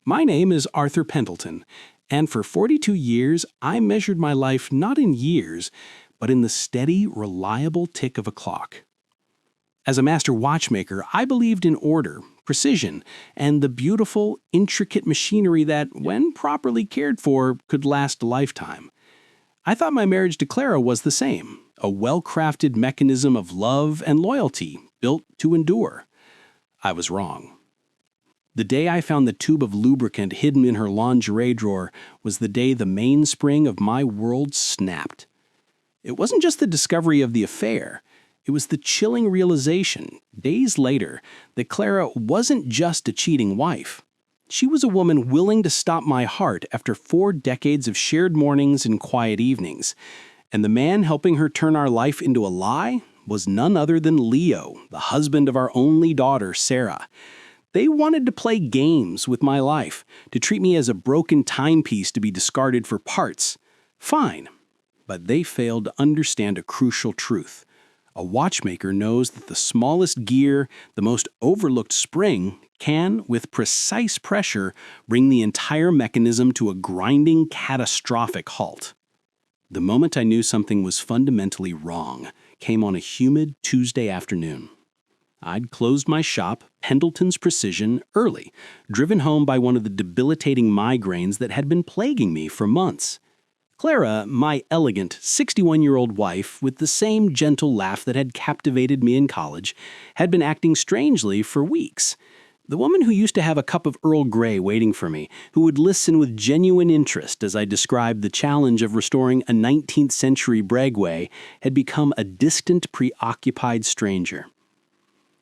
My name is Arthur Pendelton, and for 42 years I measured my life not in years, but in the steady, reliable tick of a clock. As a master watchmaker, I believed in order, precision, and the beautiful, intricate machinery that, when properly cared for, could last a lifetime. I thought my marriage to Clara was the same, a well-crafted mechanism of love and loyalty built to endure. I was wrong. The day I found the tube of lubricant hidden in her lingerie drawer was the day the mainspring of my world snapped. It wasn't just the discovery of the affair. It was the chilling realization, days later, that Clara wasn't just a cheating wife. She was a woman willing to stop my heart after 4 decades of shared mornings and quiet evenings. And the man helping her turn our life into a lie was none other than Leo, the husband of our only daughter, Sarah. They wanted to play games with my life, to treat me as a broken timepiece to be discarded for parts. Fine. But they failed to understand a crucial truth. A watchmaker knows that the smallest gear, the most overlooked spring, can, with precise pressure, bring the entire mechanism to a grinding, catastrophic halt. The moment I knew something was fundamentally wrong came on a humid Tuesday afternoon. I'd closed my shop, Pendleton's Precision, early, driven home by one of the debilitating migraines that had been plaguing me for months. Clara, my elegant 61-year-old wife with the same gentle laugh that had captivated me in college, had been acting strangely for weeks. The woman who used to have a cup of Earl Grey waiting for me, who would listen with genuine interest as I described the challenge of restoring a 19th century Bregway, had become a distant, preoccupied stranger.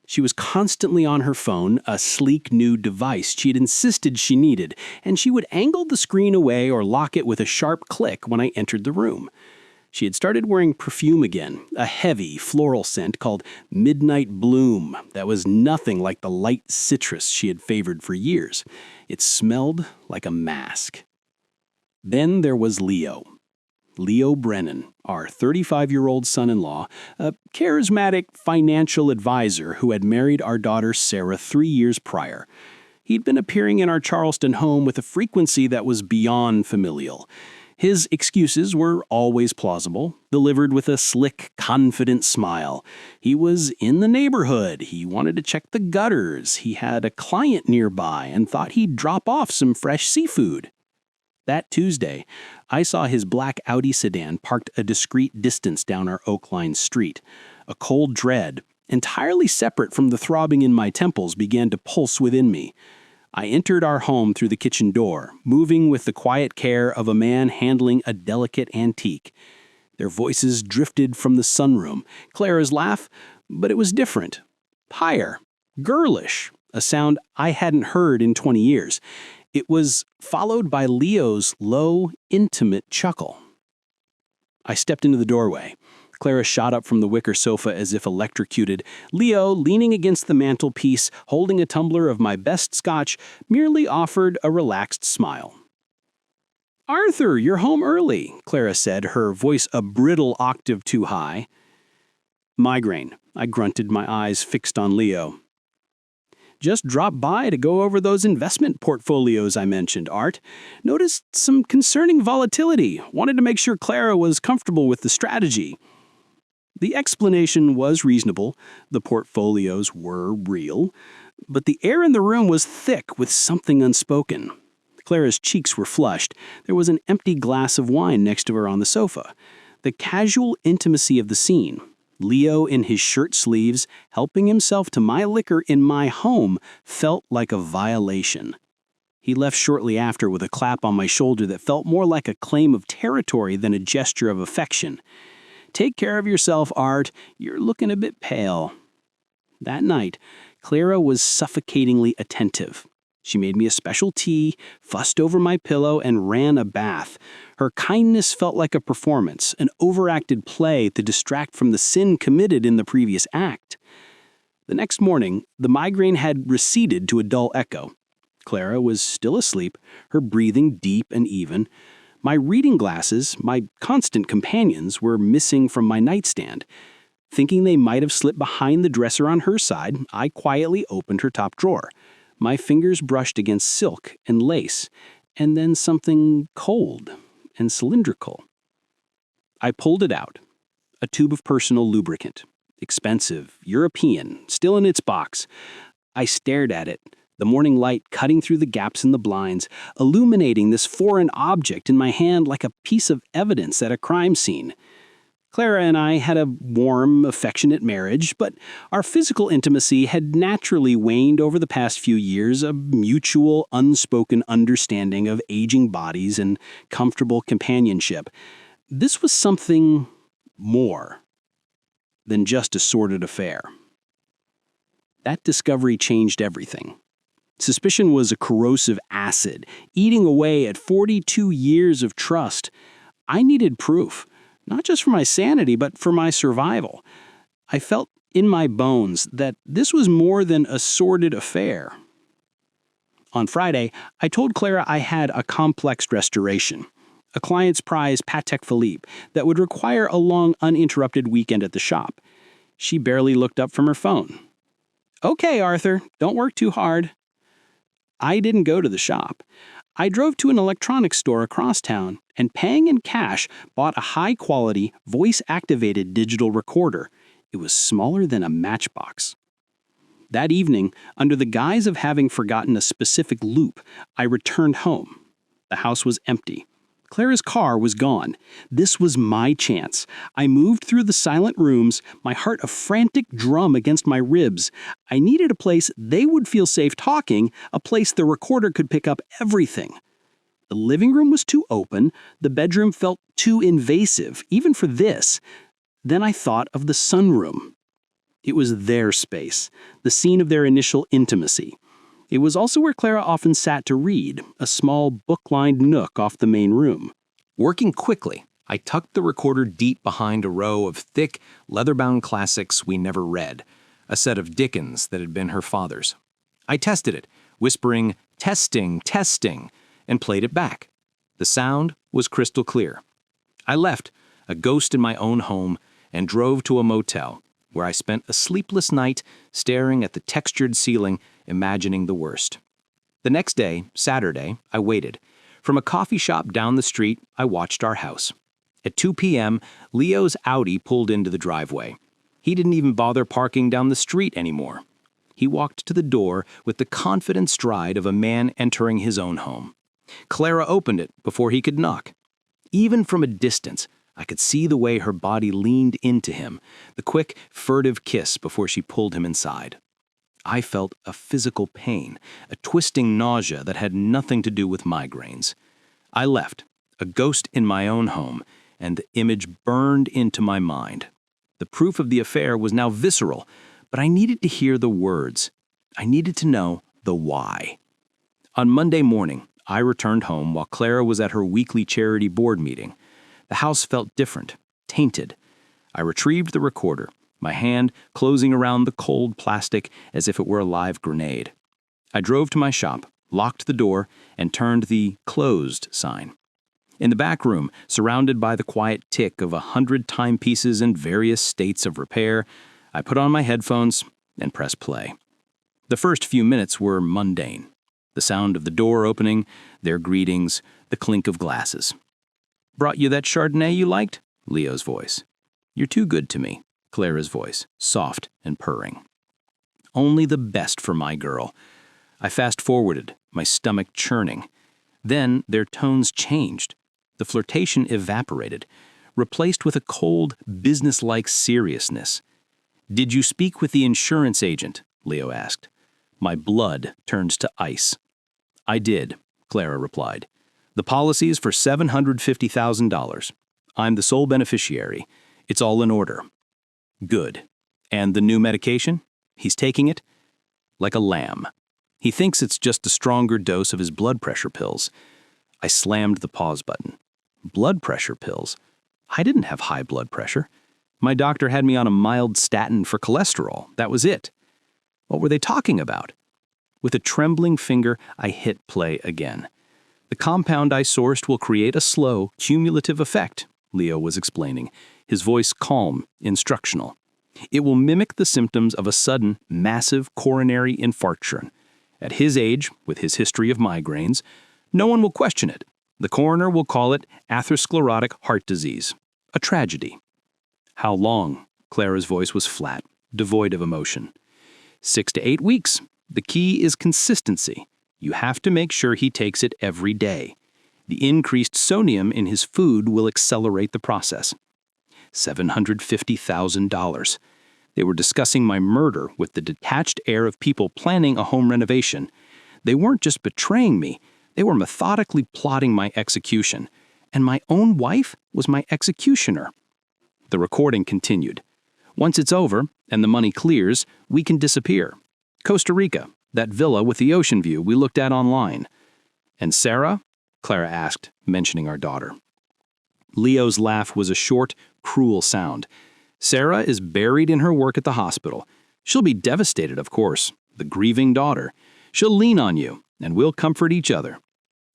She was constantly on her phone, a sleek new device she had insisted she needed, and she would angle the screen away or lock it with a sharp click when I entered the room. She had started wearing perfume again, a heavy floral scent called Midnight Bloom that was nothing like the light citrus she had favored for years. It smelled like a mask. Then there was Leo Brennan, our 35-year-old son-in-law, a charismatic financial advisor who had married our daughter Sarah 3 years prior. He'd been appearing in our Charleston home with a frequency that was beyond familial. His excuses were always plausible, delivered with a slick, confident smile. He was in the neighborhood, he wanted to check the gutters, he had a client nearby and thought he'd drop off some fresh seafood. That Tuesday, I saw his black Audi sedan parked a discreet distance down our Oakline street. A cold dread, entirely separate from the throbbing in my temples, began to pulse within me. I entered our home through the kitchen door, moving with the quiet care of a man handling a delicate antique. Their voices drifted from the sunroom, Clara's laugh, but it was different. Higher, girlish, a sound I hadn't heard in 20 years. It was followed by Leo's low, intimate chuckle. I stepped into the doorway. Clara shot up from the wicker sofa as if electrocuted. Leo, leaning against the mantelpiece, holding a tumbler of my best scotch, merely offered a relaxed smile. "Arthur, you're home early," Clara said, her voice a brittle octave too high. "Migraine," I grunted, my eyes fixed on Leo. "Just dropped by to go over those investment portfolios I mentioned, Art. Noticed some concerning volatility. Wanted to make sure Clara was comfortable with the strategy." The explanation was reasonable. The portfolios were real. But the air in the room was thick with something unspoken. Clara's cheeks were flushed. There was an empty glass of wine next to her on the sofa. The casual intimacy of the scene, Leo in his shirt sleeves, helping himself to my liquor in my home, felt like a violation. He left shortly after with a clap on my shoulder that felt more like a claim of territory than a gesture of affection. "Take care of yourself, Art. You're looking a bit pale." That night, Clara was suffocatingly attentive. She made me a special tea, fussed over my pillow, and ran a bath. Her kindness felt like a performance, an overacted play to distract from the sin committed in the previous act. The next morning, the migraine had receded to a dull echo. Clara was still asleep, her breathing deep and even. My reading glasses, my constant companions, were missing from my nightstand. Thinking they might have slipped behind the dresser on her side, I quietly opened her top drawer. My fingers brushed against silk and lace, and then something cold and cylindrical. I pulled it out. A tube of personal lubricant. Expensive, European, still in its box. I stared at it, the morning light cutting through the gaps in the blinds, illuminating this foreign object in my hand like a piece of evidence at a crime scene. Clara and I had a warm, affectionate marriage, but our physical intimacy had naturally waned over the past few years, a mutual, unspoken understanding of aging bodies and comfortable companionship. This was something more than just a sordid affair. That discovery changed everything. Suspicion was a corrosive acid, eating away at 42 years of trust. I needed proof. Not just for my sanity, but for my survival. I felt in my bones that this was more than a sordid affair. On Friday, I told Clara I had a complex restoration, a client's prize Patek Philippe that would require a long, uninterrupted weekend at the shop. She barely looked up from her phone. "Okay, Arthur, don't work too hard." I didn't go to the shop. I drove to an electronics store across town and, paying in cash, bought a high-quality, voice-activated digital recorder. It was smaller than a matchbox. That evening, under the guise of having forgotten a specific loop, I returned home. The house was empty. Clara's car was gone. This was my chance. I moved through the silent rooms, my heart a frantic drum against my ribs. I needed a place they would feel safe talking, a place the recorder could pick up everything. The living room was too open. The bedroom felt too invasive, even for this. Then I thought of the sunroom. It was their space, the scene of their initial intimacy. It was also where Clara often sat to read, a small book-lined nook off the main room. Working quickly, I tucked the recorder deep behind a row of thick, leather-bound classics we never read, a set of Dickens that had been her father's. I tested it, whispering, "Testing, testing," and played it back. The sound was crystal clear. I left, a ghost in my own home, and drove to a motel, where I spent a sleepless night staring at the textured ceiling, imagining the worst. The next day, Saturday, I waited. From a coffee shop down the street, I watched our house. At 2 p.m., Leo's Audi pulled into the driveway. He didn't even bother parking down the street anymore. He walked to the door with the confident stride of a man entering his own home. Clara opened it before he could knock. Even from a distance, I could see the way her body leaned into him, the quick, furtive kiss before she pulled him inside. I felt a physical pain, a twisting nausea that had nothing to do with migraines. I left, a ghost in my own home, and the image burned into my mind. The proof of the affair was now visceral, but I needed to hear the words. I needed to know the why. On Monday morning, I returned home while Clara was at her weekly charity board meeting. The house felt different, tainted. I retrieved the recorder, my hand closing around the cold plastic as if it were a live grenade. I drove to my shop, locked the door, and turned the "closed" sign. In the back room, surrounded by the quiet tick of 100 timepieces in various states of repair, I put on my headphones and pressed play. The first few minutes were mundane. The sound of the door opening, their greetings, the clink of glasses. "Brought you that Chardonnay you liked?" Leo's voice. "You're too good to me." Clara's voice, soft and purring. Only the best for my girl. I fast-forwarded, my stomach churning. Then their tones changed. The flirtation evaporated, replaced with a cold, businesslike seriousness. "Did you speak with the insurance agent?" Leo asked. My blood turned to ice. "I did," Clara replied. "The policy is for $750,000. I'm the sole beneficiary. It's all in order." "Good. And the new medication? He's taking it?" "Like a lamb. He thinks it's just a stronger dose of his blood pressure pills." I slammed the pause button. Blood pressure pills? I didn't have high blood pressure. My doctor had me on a mild statin for cholesterol. That was it. What were they talking about? With a trembling finger, I hit play again. "The compound I sourced will create a slow, cumulative effect," Leo was explaining, his voice calm, instructional. "It will mimic the symptoms of a sudden, massive coronary infarction. At his age, with his history of migraines, no one will question it. The coroner will call it atherosclerotic heart disease, a tragedy. How long? Clara's voice was flat, devoid of emotion. 6 to 8 weeks. The key is consistency. You have to make sure he takes it every day. The increased sodium in his food will accelerate the process. $750,000. They were discussing my murder with the detached air of people planning a home renovation. They weren't just betraying me, they were methodically plotting my execution. And my own wife was my executioner. The recording continued. Once it's over, and the money clears, we can disappear. Costa Rica, that villa with the ocean view we looked at online. And Sarah? Clara asked, mentioning our daughter. Leo's laugh was a short, cruel sound. Sarah is buried in her work at the hospital. She'll be devastated, of course, the grieving daughter. She'll lean on you, and we'll comfort each other.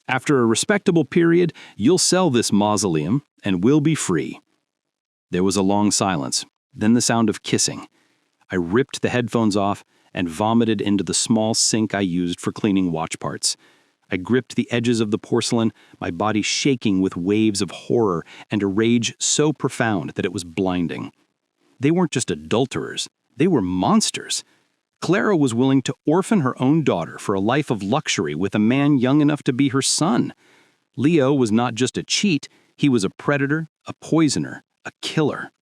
After a respectable period, you'll sell this mausoleum, and we'll be free. There was a long silence, then the sound of kissing. I ripped the headphones off and vomited into the small sink I used for cleaning watch parts. I gripped the edges of the porcelain, my body shaking with waves of horror and a rage so profound that it was blinding. They weren't just adulterers, they were monsters. Clara was willing to orphan her own daughter for a life of luxury with a man young enough to be her son. Leo was not just a cheat, he was a predator, a poisoner, a killer.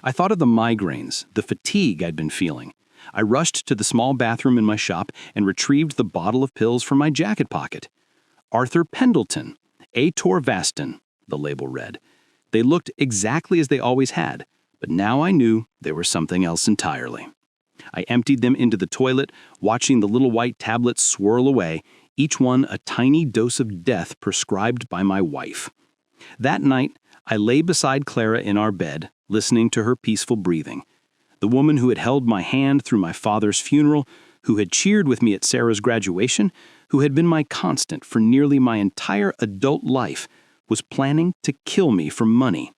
I thought of the migraines, the fatigue I'd been feeling. I rushed to the small bathroom in my shop and retrieved the bottle of pills from my jacket pocket. Arthur Pendelton, atorvastatin, the label read. They looked exactly as they always had, but now I knew they were something else entirely. I emptied them into the toilet, watching the little white tablets swirl away, each one a tiny dose of death prescribed by my wife. That night, I lay beside Clara in our bed, listening to her peaceful breathing. The woman who had held my hand through my father's funeral, who had cheered with me at Sarah's graduation, who had been my constant for nearly my entire adult life, was planning to kill me for money.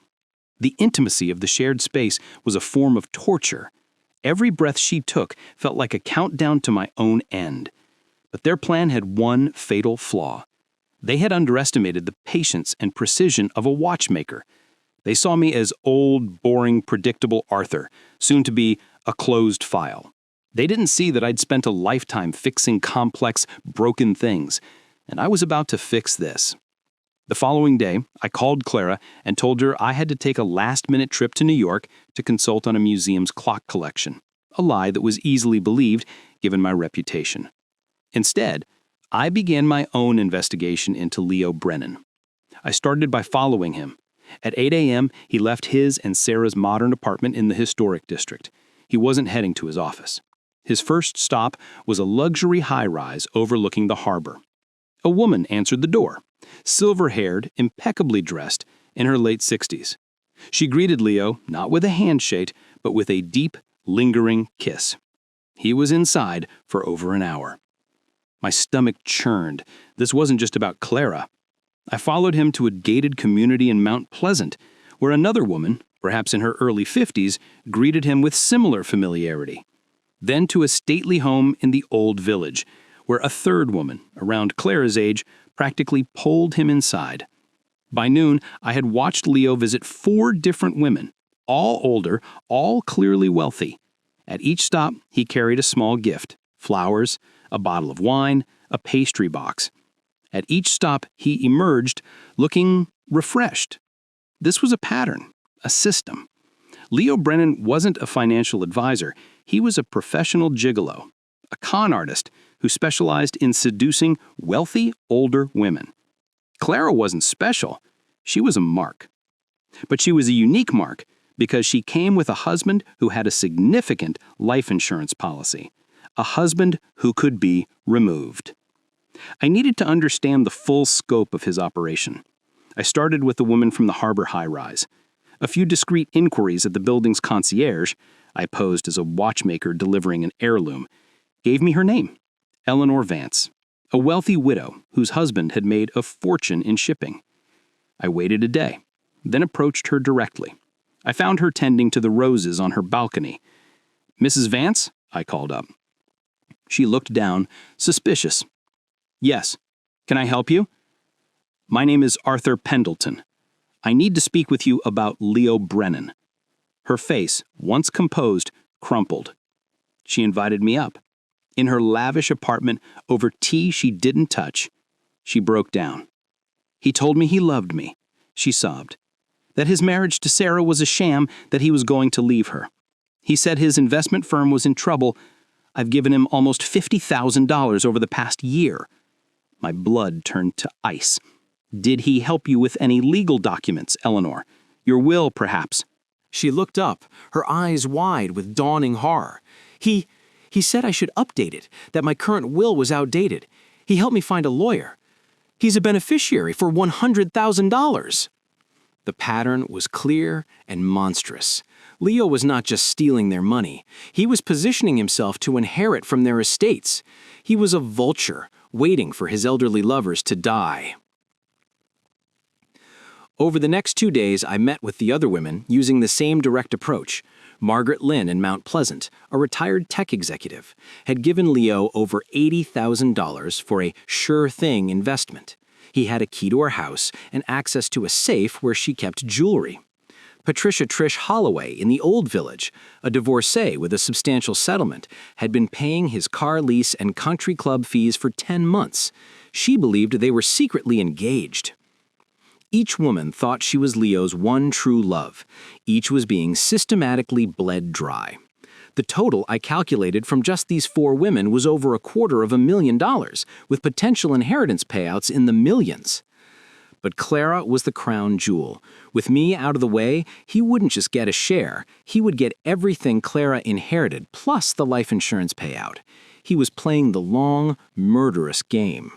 The intimacy of the shared space was a form of torture. Every breath she took felt like a countdown to my own end. But their plan had one fatal flaw. They had underestimated the patience and precision of a watchmaker. They saw me as old, boring, predictable Arthur, soon to be a closed file. They didn't see that I'd spent a lifetime fixing complex, broken things, and I was about to fix this. The following day, I called Clara and told her I had to take a last-minute trip to New York to consult on a museum's clock collection, a lie that was easily believed given my reputation. Instead, I began my own investigation into Leo Brennan. I started by following him. At 8 a.m., he left his and Sarah's modern apartment in the historic district. He wasn't heading to his office. His first stop was a luxury high-rise overlooking the harbor. A woman answered the door, silver-haired, impeccably dressed, in her late 60s. She greeted Leo not with a handshake, but with a deep, lingering kiss. He was inside for over an hour. My stomach churned. This wasn't just about Clara. I followed him to a gated community in Mount Pleasant, where another woman, perhaps in her early 50s, greeted him with similar familiarity. Then to a stately home in the Old Village, where a third woman, around Clara's age, practically pulled him inside. By noon, I had watched Leo visit 4 different women, all older, all clearly wealthy. At each stop, he carried a small gift, flowers, a bottle of wine, a pastry box. At each stop, he emerged looking refreshed. This was a pattern, a system. Leo Brennan wasn't a financial advisor. He was a professional gigolo, a con artist who specialized in seducing wealthy, older women. Clara wasn't special. She was a mark. But she was a unique mark because she came with a husband who had a significant life insurance policy, a husband who could be removed. I needed to understand the full scope of his operation. I started with the woman from the harbor high-rise. A few discreet inquiries at the building's concierge, I posed as a watchmaker delivering an heirloom, gave me her name, Eleanor Vance, a wealthy widow whose husband had made a fortune in shipping. I waited a day, then approached her directly. I found her tending to the roses on her balcony. "Mrs. Vance?" I called up. She looked down, suspicious. "Yes. Can I help you?" "My name is Arthur Pendelton. I need to speak with you about Leo Brennan." Her face, once composed, crumpled. She invited me up. In her lavish apartment, over tea she didn't touch, she broke down. "He told me he loved me," she sobbed. "That his marriage to Sarah was a sham, that he was going to leave her. He said his investment firm was in trouble. I've given him almost $50,000 over the past year." My blood turned to ice. "Did he help you with any legal documents, Eleanor? Your will, perhaps?" She looked up, her eyes wide with dawning horror. He said I should update it, that my current will was outdated. He helped me find a lawyer. He's a beneficiary for $100,000. The pattern was clear and monstrous. Leo was not just stealing their money. He was positioning himself to inherit from their estates. He was a vulture, waiting for his elderly lovers to die. Over the next 2 days, I met with the other women using the same direct approach. Margaret Lynn in Mount Pleasant, a retired tech executive, had given Leo over $80,000 for a sure-thing investment. He had a key to her house and access to a safe where she kept jewelry. Patricia Trish Holloway in the Old Village, a divorcee with a substantial settlement, had been paying his car lease and country club fees for 10 months. She believed they were secretly engaged. Each woman thought she was Leo's one true love. Each was being systematically bled dry. The total I calculated from just these 4 women was over $250,000, with potential inheritance payouts in the millions. But Clara was the crown jewel. With me out of the way, he wouldn't just get a share. He would get everything Clara inherited, plus the life insurance payout. He was playing the long, murderous game.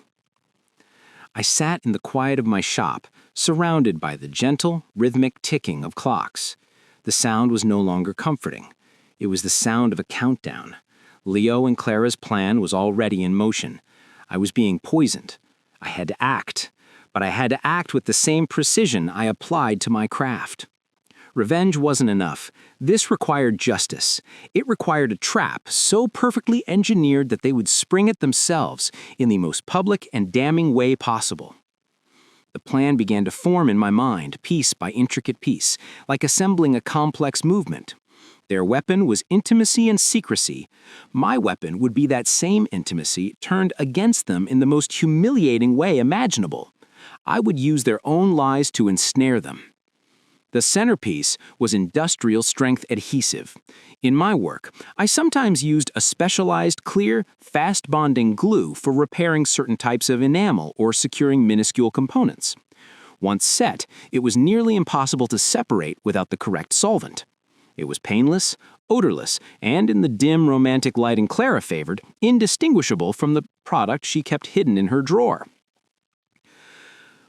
I sat in the quiet of my shop, surrounded by the gentle, rhythmic ticking of clocks. The sound was no longer comforting. It was the sound of a countdown. Leo and Clara's plan was already in motion. I was being poisoned. I had to act, but I had to act with the same precision I applied to my craft. Revenge wasn't enough. This required justice. It required a trap so perfectly engineered that they would spring it themselves in the most public and damning way possible. The plan began to form in my mind, piece by intricate piece, like assembling a complex movement. Their weapon was intimacy and secrecy. My weapon would be that same intimacy turned against them in the most humiliating way imaginable. I would use their own lies to ensnare them. The centerpiece was industrial-strength adhesive. In my work, I sometimes used a specialized, clear, fast-bonding glue for repairing certain types of enamel or securing minuscule components. Once set, it was nearly impossible to separate without the correct solvent. It was painless, odorless, and in the dim, romantic lighting Clara favored, indistinguishable from the product she kept hidden in her drawer.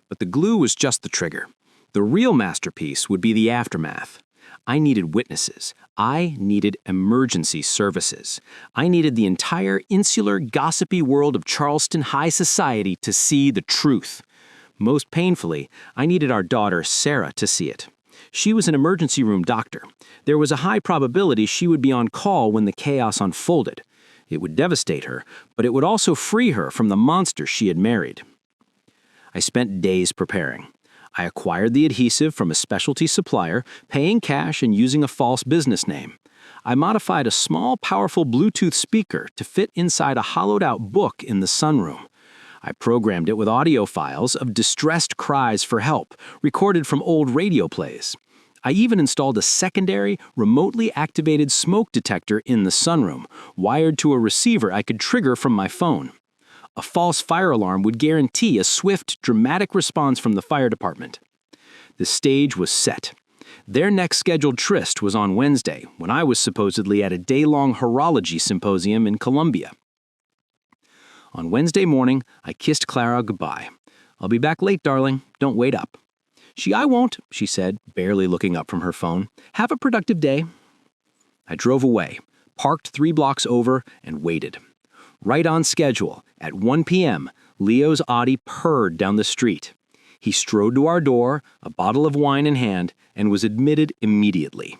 But the glue was just the trigger. The real masterpiece would be the aftermath. I needed witnesses. I needed emergency services. I needed the entire insular, gossipy world of Charleston high society to see the truth. Most painfully, I needed our daughter, Sarah, to see it. She was an emergency room doctor. There was a high probability she would be on call when the chaos unfolded. It would devastate her, but it would also free her from the monster she had married. I spent days preparing. I acquired the adhesive from a specialty supplier, paying cash and using a false business name. I modified a small, powerful Bluetooth speaker to fit inside a hollowed-out book in the sunroom. I programmed it with audio files of distressed cries for help, recorded from old radio plays. I even installed a secondary, remotely activated smoke detector in the sunroom, wired to a receiver I could trigger from my phone. A false fire alarm would guarantee a swift, dramatic response from the fire department. The stage was set. Their next scheduled tryst was on Wednesday, when I was supposedly at a day-long horology symposium in Columbia. On Wednesday morning, I kissed Clara goodbye. "I'll be back late, darling. Don't wait up." "I won't," she said, barely looking up from her phone. "Have a productive day." I drove away, parked 3 blocks over, and waited. Right on schedule, at 1 p.m., Leo's Audi purred down the street. He strode to our door, a bottle of wine in hand, and was admitted immediately.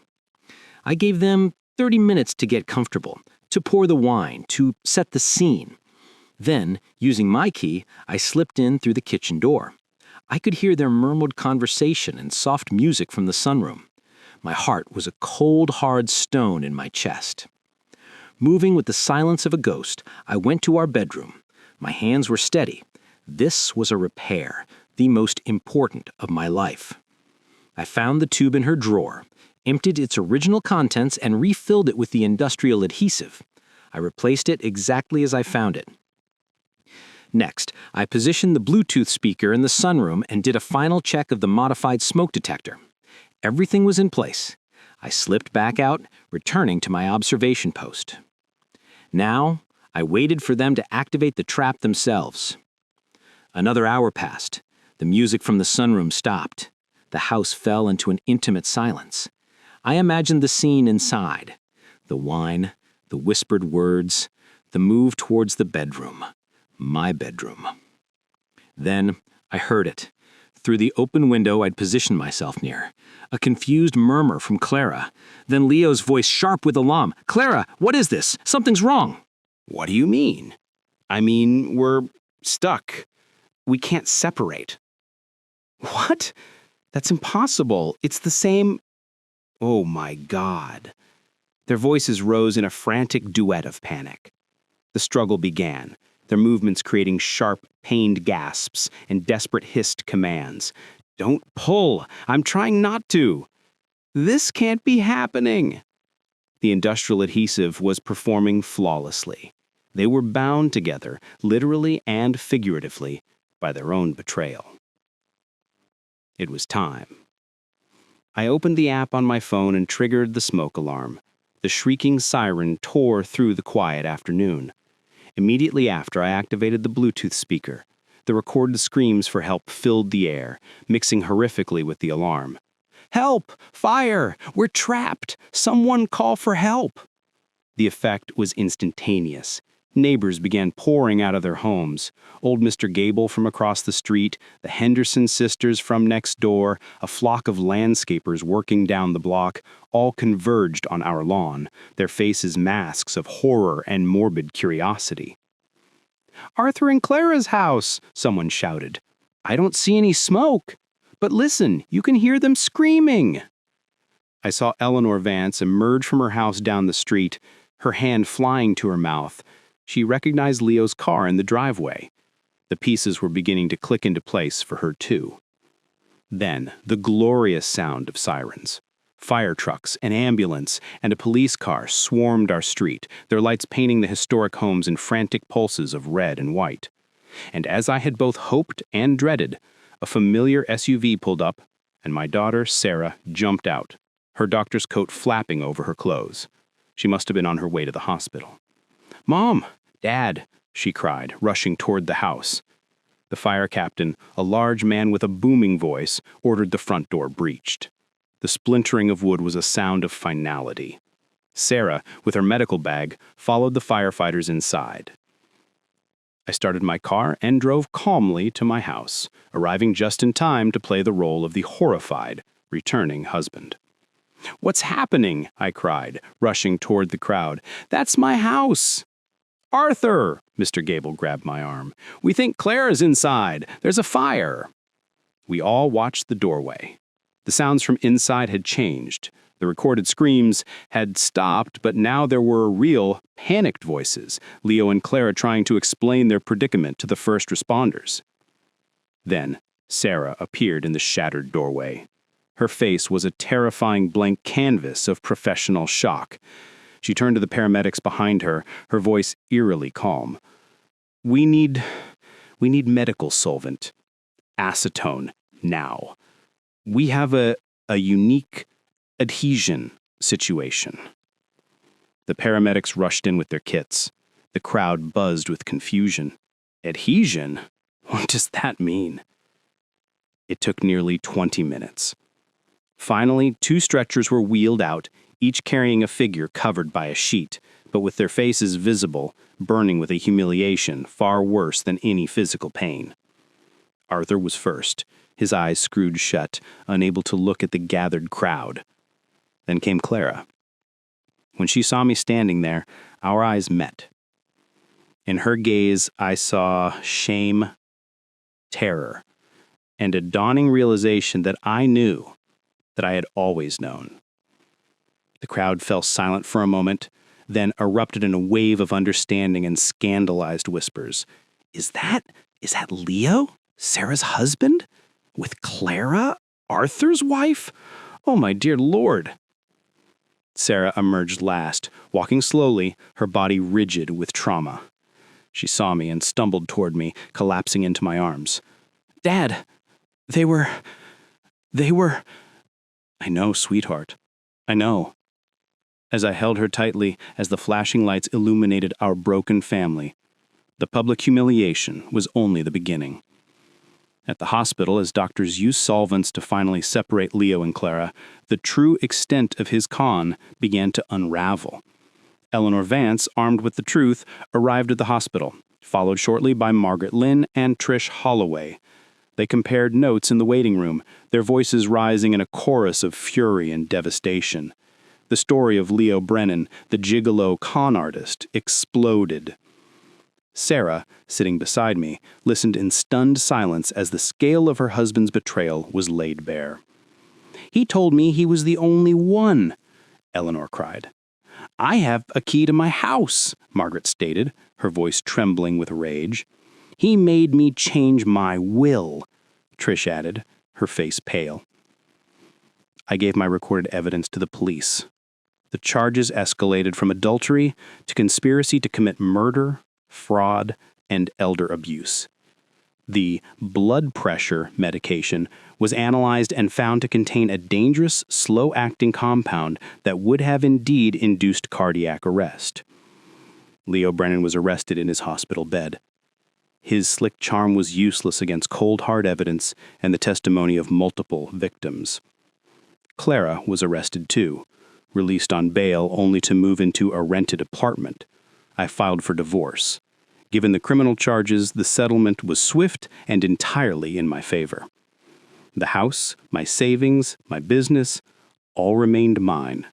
I gave them 30 minutes to get comfortable, to pour the wine, to set the scene. Then, using my key, I slipped in through the kitchen door. I could hear their murmured conversation and soft music from the sunroom. My heart was a cold, hard stone in my chest. Moving with the silence of a ghost, I went to our bedroom. My hands were steady. This was a repair, the most important of my life. I found the tube in her drawer, emptied its original contents, and refilled it with the industrial adhesive. I replaced it exactly as I found it. Next, I positioned the Bluetooth speaker in the sunroom and did a final check of the modified smoke detector. Everything was in place. I slipped back out, returning to my observation post. Now, I waited for them to activate the trap themselves. Another hour passed. The music from the sunroom stopped. The house fell into an intimate silence. I imagined the scene inside. The wine, the whispered words, the move towards the bedroom. My bedroom. Then I heard it. Through the open window I'd positioned myself near. A confused murmur from Clara. Then Leo's voice sharp with alarm. "Clara, what is this? Something's wrong." What do you mean? I mean, we're stuck. We can't separate. What? That's impossible. It's the same... Oh my God. Their voices rose in a frantic duet of panic. The struggle began, their movements creating sharp, pained gasps and desperate hissed commands. Don't pull. I'm trying not to. This can't be happening. The industrial adhesive was performing flawlessly. They were bound together, literally and figuratively, by their own betrayal. It was time. I opened the app on my phone and triggered the smoke alarm. The shrieking siren tore through the quiet afternoon. Immediately after, I activated the Bluetooth speaker. The recorded screams for help filled the air, mixing horrifically with the alarm. "Help! Fire! We're trapped! Someone call for help!" The effect was instantaneous. Neighbors began pouring out of their homes. Old Mr. Gable from across the street, the Henderson sisters from next door, a flock of landscapers working down the block, all converged on our lawn, their faces masks of horror and morbid curiosity. "Arthur and Clara's house!" someone shouted. "I don't see any smoke. But listen, you can hear them screaming." I saw Eleanor Vance emerge from her house down the street, her hand flying to her mouth. She recognized Leo's car in the driveway. The pieces were beginning to click into place for her too. Then, the glorious sound of sirens. Fire trucks, an ambulance, and a police car swarmed our street, their lights painting the historic homes in frantic pulses of red and white. And as I had both hoped and dreaded, a familiar SUV pulled up, and my daughter, Sarah, jumped out, her doctor's coat flapping over her clothes. She must have been on her way to the hospital. "Mom! Dad!" she cried, rushing toward the house. The fire captain, a large man with a booming voice, ordered the front door breached. The splintering of wood was a sound of finality. Sarah, with her medical bag, followed the firefighters inside. I started my car and drove calmly to my house, arriving just in time to play the role of the horrified, returning husband. "What's happening?" I cried, rushing toward the crowd. "That's my house!" "Arthur!" Mr. Gable grabbed my arm. "We think Clara's inside. There's a fire." We all watched the doorway. The sounds from inside had changed. The recorded screams had stopped, but now there were real, panicked voices, Leo and Clara trying to explain their predicament to the first responders. Then, Sarah appeared in the shattered doorway. Her face was a terrifying blank canvas of professional shock. She turned to the paramedics behind her, her voice eerily calm. We need medical solvent. Acetone, now. We have a unique adhesion situation." The paramedics rushed in with their kits. The crowd buzzed with confusion. Adhesion? What does that mean? It took nearly 20 minutes. Finally, 2 stretchers were wheeled out, each carrying a figure covered by a sheet, but with their faces visible, burning with a humiliation far worse than any physical pain. Arthur was first, his eyes screwed shut, unable to look at the gathered crowd. Then came Clara. When she saw me standing there, our eyes met. In her gaze, I saw shame, terror, and a dawning realization that I knew, that I had always known. The crowd fell silent for a moment, then erupted in a wave of understanding and scandalized whispers. Is that Leo? Sarah's husband? With Clara? Arthur's wife? Oh, my dear Lord. Sarah emerged last, walking slowly, her body rigid with trauma. She saw me and stumbled toward me, collapsing into my arms. Dad, they were... I know, sweetheart. I know. As I held her tightly, as the flashing lights illuminated our broken family, the public humiliation was only the beginning. At the hospital, as doctors used solvents to finally separate Leo and Clara, the true extent of his con began to unravel. Eleanor Vance, armed with the truth, arrived at the hospital, followed shortly by Margaret Lynn and Trish Holloway. They compared notes in the waiting room, their voices rising in a chorus of fury and devastation. The story of Leo Brennan, the gigolo con artist, exploded. Sarah, sitting beside me, listened in stunned silence as the scale of her husband's betrayal was laid bare. He told me he was the only one, Eleanor cried. I have a key to my house, Margaret stated, her voice trembling with rage. He made me change my will, Trish added, her face pale. I gave my recorded evidence to the police. The charges escalated from adultery to conspiracy to commit murder, fraud, and elder abuse. The blood pressure medication was analyzed and found to contain a dangerous, slow-acting compound that would have indeed induced cardiac arrest. Leo Brennan was arrested in his hospital bed. His slick charm was useless against cold, hard evidence and the testimony of multiple victims. Clara was arrested too, released on bail only to move into a rented apartment. I filed for divorce. Given the criminal charges, the settlement was swift and entirely in my favor. The house, my savings, my business, all remained mine.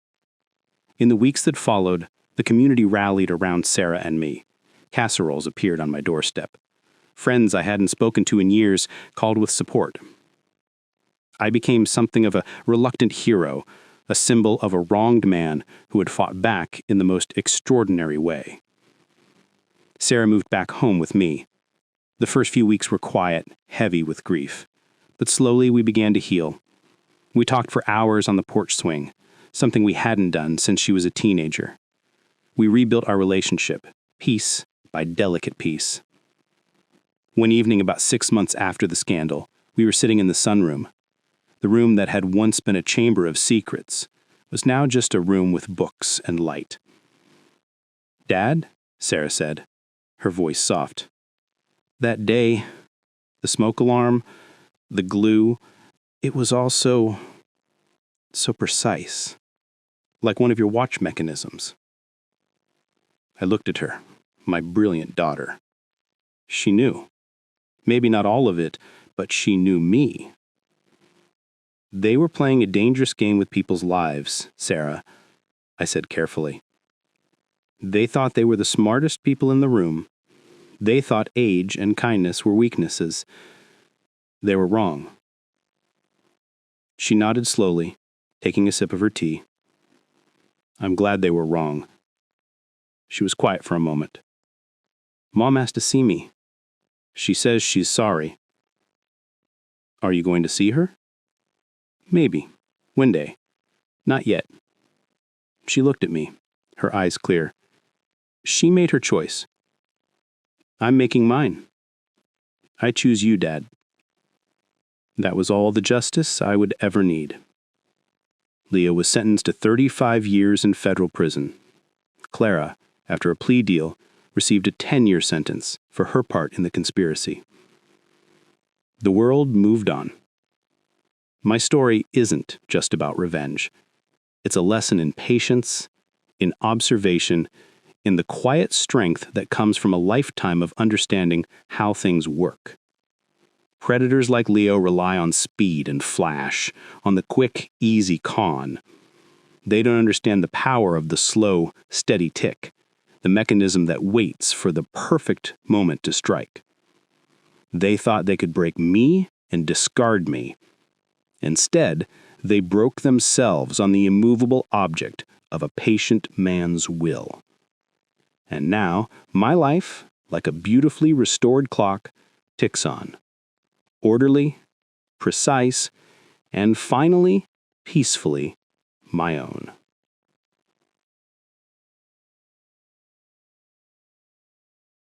In the weeks that followed, the community rallied around Sarah and me. Casseroles appeared on my doorstep. Friends I hadn't spoken to in years called with support. I became something of a reluctant hero, a symbol of a wronged man who had fought back in the most extraordinary way. Sarah moved back home with me. The first few weeks were quiet, heavy with grief. But slowly we began to heal. We talked for hours on the porch swing, something we hadn't done since she was a teenager. We rebuilt our relationship, piece by delicate piece. One evening about 6 months after the scandal, we were sitting in the sunroom. The room that had once been a chamber of secrets was now just a room with books and light. "Dad," Sarah said, her voice soft. "That day, the smoke alarm, the glue, it was all so precise, like one of your watch mechanisms." I looked at her, my brilliant daughter. She knew. Maybe not all of it, but she knew me. "They were playing a dangerous game with people's lives, Sarah," I said carefully. "They thought they were the smartest people in the room. They thought age and kindness were weaknesses. They were wrong." She nodded slowly, taking a sip of her tea. "I'm glad they were wrong." She was quiet for a moment. "Mom asked to see me. She says she's sorry." "Are you going to see her?" "Maybe. One day. Not yet." She looked at me, her eyes clear. "She made her choice. I'm making mine. I choose you, Dad." That was all the justice I would ever need. Leo was sentenced to 35 years in federal prison. Clara, after a plea deal, received a 10-year sentence for her part in the conspiracy. The world moved on. My story isn't just about revenge. It's a lesson in patience, in observation, in the quiet strength that comes from a lifetime of understanding how things work. Predators like Leo rely on speed and flash, on the quick, easy con. They don't understand the power of the slow, steady tick, the mechanism that waits for the perfect moment to strike. They thought they could break me and discard me. Instead, they broke themselves on the immovable object of a patient man's will. And now, my life, like a beautifully restored clock, ticks on. Orderly, precise, and finally, peacefully, my own.